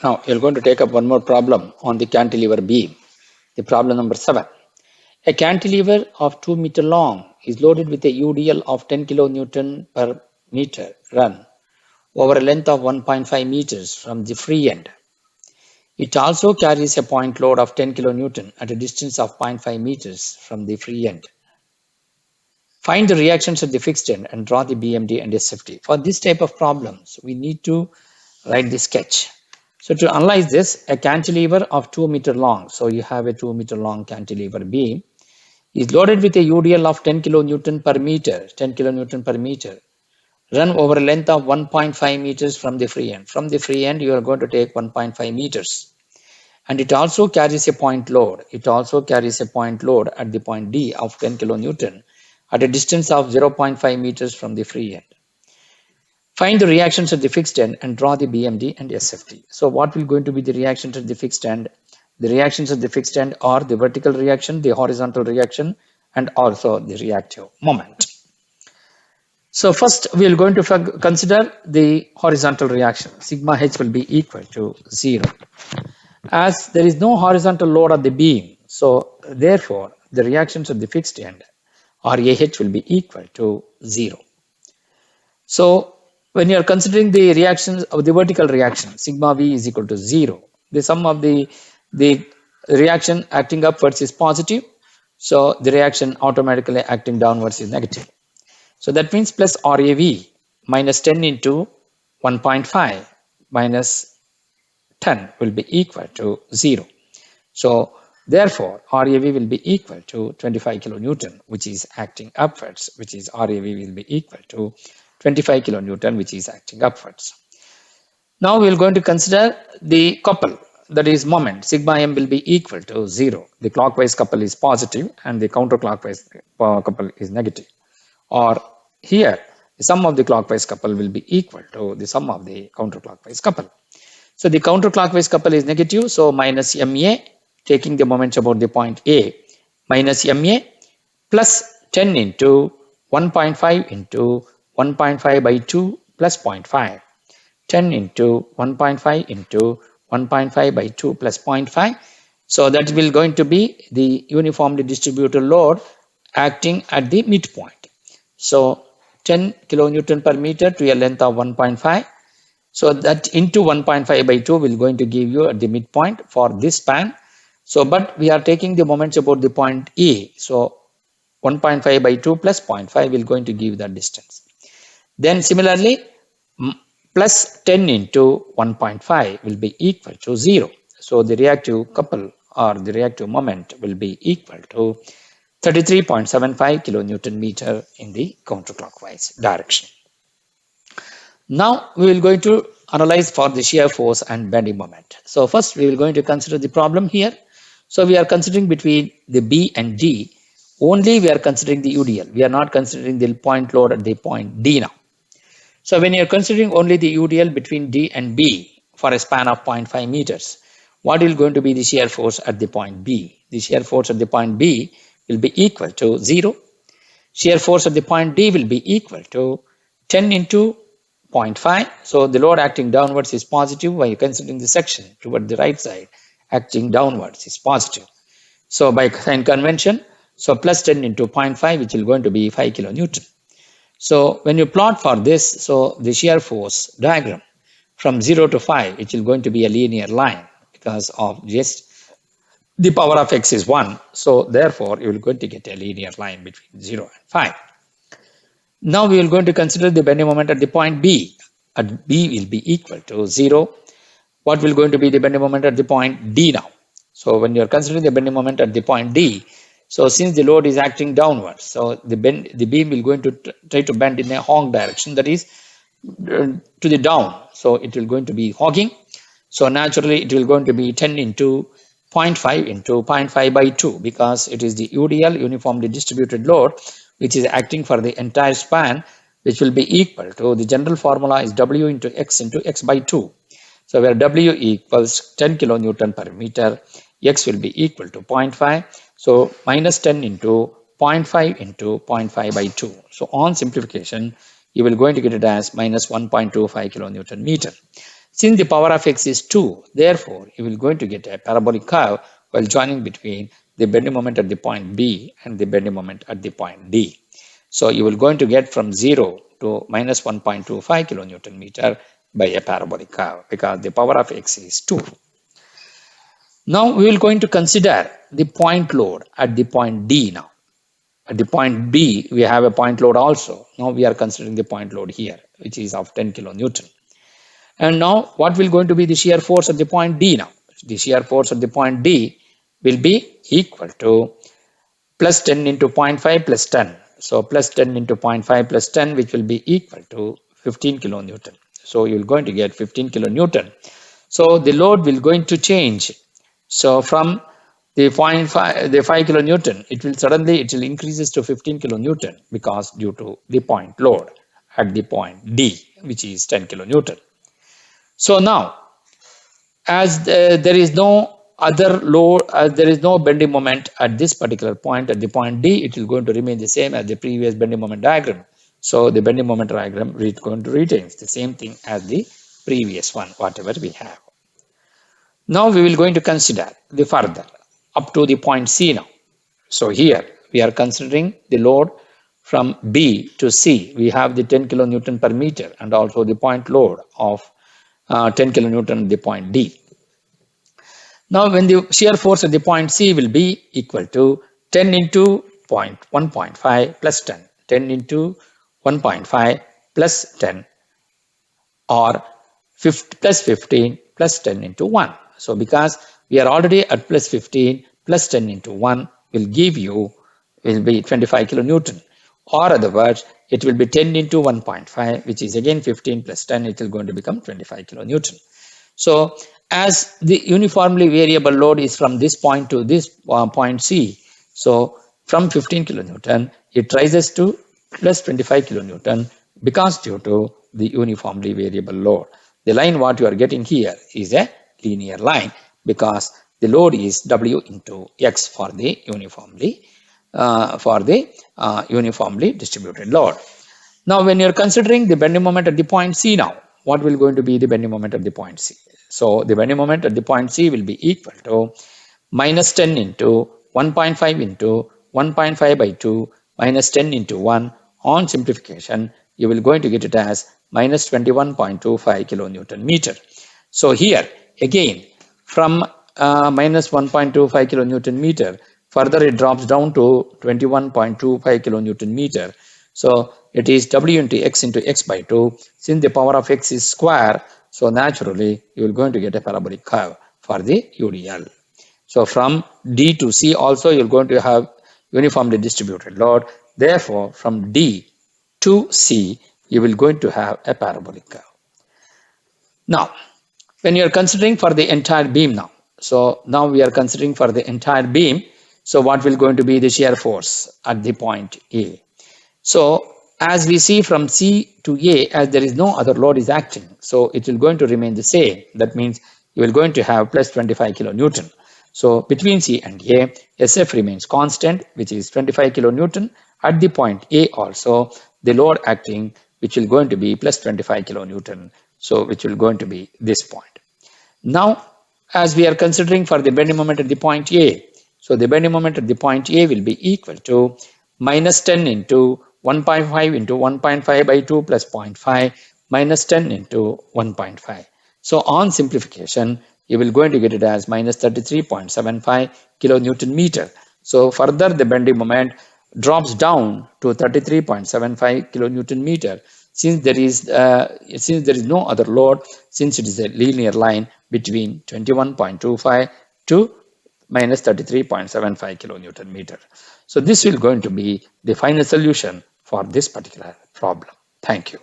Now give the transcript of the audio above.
Now you're going to take up one more problem on the cantilever beam. The problem number 7. A cantilever of 2 meter long is loaded with a UDL of 10 kilonewton per meter run over a length of 1.5 meters from the free end. It also carries a point load of 10 kilonewton at a distance of 0.5 meters from the free end. Find the reactions at the fixed end and draw the BMD and SFT. For this type of problems, we need to write the sketch. So to analyze this, a cantilever of 2 meter long, so you have a 2 meter long cantilever beam, is loaded with a UDL of 10 kilonewton per meter, 10 kilonewton per meter, run over a length of 1.5 meters from the free end. From the free end, you are going to take 1.5 meters. And it also carries a point load. It also carries a point load at the point D of 10 kilonewton at a distance of 0.5 meters from the free end. Find the reactions at the fixed end and draw the BMD and SFT. So what will going to be the reactions at the fixed end? The reactions at the fixed end are the vertical reaction, the horizontal reaction, and also the reactive moment. So first we are going to consider the horizontal reaction. Sigma H will be equal to 0. As there is no horizontal load on the beam, so therefore the reactions at the fixed end RAH will be equal to 0. So when you are considering the reactions of the vertical reaction, sigma V is equal to 0. The sum of the reaction acting upwards is positive. So the reaction automatically acting downwards is negative. So that means plus RAV minus 10 into 1.5 minus 10 will be equal to 0. So therefore RAV will be equal to 25 kilonewton, which is acting upwards, which is RAV will be equal to 25 kilonewton, which is acting upwards. Now we are going to consider the couple, that is moment. Sigma M will be equal to 0. The clockwise couple is positive and the counterclockwise couple is negative. Or here, the sum of the clockwise couple will be equal to the sum of the counterclockwise couple. So the counterclockwise couple is negative, so minus MA, taking the moments about the point A, minus MA plus 10 into 1.5 into 1.5 by 2 plus 0.5. 10 into 1.5 into 1.5 by 2 plus 0.5. So that will going to be the uniformly distributed load acting at the midpoint. So 10 kilonewton per meter to a length of 1.5. So that into 1.5 by 2 will going to give you at the midpoint for this span. So but we are taking the moments about the point E. So 1.5 by 2 plus 0.5 will going to give that distance. Then similarly, plus 10 into 1.5 will be equal to 0. So the reactive couple or the reactive moment will be equal to 33.75 kilonewton meter in the counterclockwise direction. Now we will going to analyze for the shear force and bending moment. So first we will going to consider the problem here. So we are considering between the B and D. Only we are considering the UDL. We are not considering the point load at the point D now. So when you are considering only the UDL between D and B for a span of 0.5 meters, what is going to be the shear force at the point B? The shear force at the point B will be equal to 0. Shear force at the point D will be equal to 10 into 0.5. So the load acting downwards is positive while considering the section toward the right side acting downwards is positive. So by sign convention, so plus 10 into 0.5, which will going to be 5 kilonewton. So when you plot for this, so the shear force diagram from 0 to 5, it will going to be a linear line because of just the power of x is 1. So therefore, you will going to get a linear line between 0 and 5. Now we will going to consider the bending moment at the point B. At B will be equal to 0. What will going to be the bending moment at the point D now? So when you are considering the bending moment at the point D, so since the load is acting downwards, so the beam will going to try to bend in a hog direction, that is to the down. So it will going to be hogging. So naturally it will going to be 10 into 0.5 into 0.5 by 2 because it is the UDL uniformly distributed load which is acting for the entire span, which will be equal to the general formula is W into X by 2. So where W equals 10 kilonewton per meter, X will be equal to 0.5. So minus 10 into 0.5 into 0.5 by 2. So on simplification, you will going to get it as minus 1.25 kilonewton meter. Since the power of x is 2, therefore, you will going to get a parabolic curve while joining between the bending moment at the point B and the bending moment at the point D. So you will going to get from 0 to minus 1.25 kilonewton meter by a parabolic curve because the power of x is 2. Now we will going to consider the point load at the point D now. At the point B, we have a point load also. Now we are considering the point load here, which is of 10 kilonewton. And now what will going to be the shear force at the point D now? The shear force at the point D will be equal to plus 10 into 0.5 plus 10. So plus 10 into 0.5 plus 10, which will be equal to 15 kilonewton. So you're going to get 15 kilonewton. So the load will going to change. So from the 0.5, the 5 kilonewton, it will increases to 15 kilonewton because due to the point load at the point D, which is 10 kilonewton. So now, as there is no other load, as there is no bending moment at this particular point, at the point D, it is going to remain the same as the previous bending moment diagram. So the bending moment diagram is going to retain the same thing as the previous one, whatever we have. Now we will going to consider the further up to the point C now. So here we are considering the load from B to C. We have the 10 kilonewton per meter and also the point load of 10 kilonewton at the point D. Now when the shear force at the point C will be equal to 10 into 1.5 plus 10, 10 into 1.5 plus 10 or plus 15 plus 10 into 1. So because we are already at plus 15 plus 10 into 1 will give you, will be 25 kilonewton. Or other words, it will be 10 into 1.5, which is again 15 plus 10, it is going to become 25 kilonewton. So as the uniformly variable load is from this point to this point C, so from 15 kilonewton, it rises to plus 25 kilonewton because due to the uniformly variable load. The line what you are getting here is a linear line because the load is W into X for the uniformly distributed load. Now, when you're considering the bending moment at the point C now, what will going to be the bending moment at the point C? So the bending moment at the point C will be equal to minus 10 into 1.5 into 1.5 by 2 minus 10 into 1. On simplification, you will going to get it as minus 21.25 kilonewton meter. So here again from minus 1.25 kilonewton meter, further it drops down to 21.25 kilonewton meter. So it is W into X by 2. Since the power of X is square, so naturally you will going to get a parabolic curve for the UDL. So from D to C also you're going to have uniformly distributed load. Therefore, from D to C, you will going to have a parabolic curve. Now, when you're considering for the entire beam now, so now we are considering for the entire beam, so what will going to be the shear force at the point A? So as we see from C to A, as there is no other load is acting, so it will going to remain the same. That means you will going to have plus 25 kilonewton. So between C and A, SF remains constant, which is 25 kilonewton. At the point A also, the load acting, which will going to be plus 25 kilonewton. So which will going to be this point. Now, as we are considering for the bending moment at the point A, so the bending moment at the point A will be equal to minus 10 into 1.5 into 1.5 by 2 plus 0.5 minus 10 into 1.5. So on simplification, you will going to get it as minus 33.75 kilonewton meter. So further the bending moment drops down to 33.75 kilonewton meter since there is no other load, since it is a linear line between 21.25 to minus 33.75 kilonewton meter. So this will going to be the final solution for this particular problem. Thank you.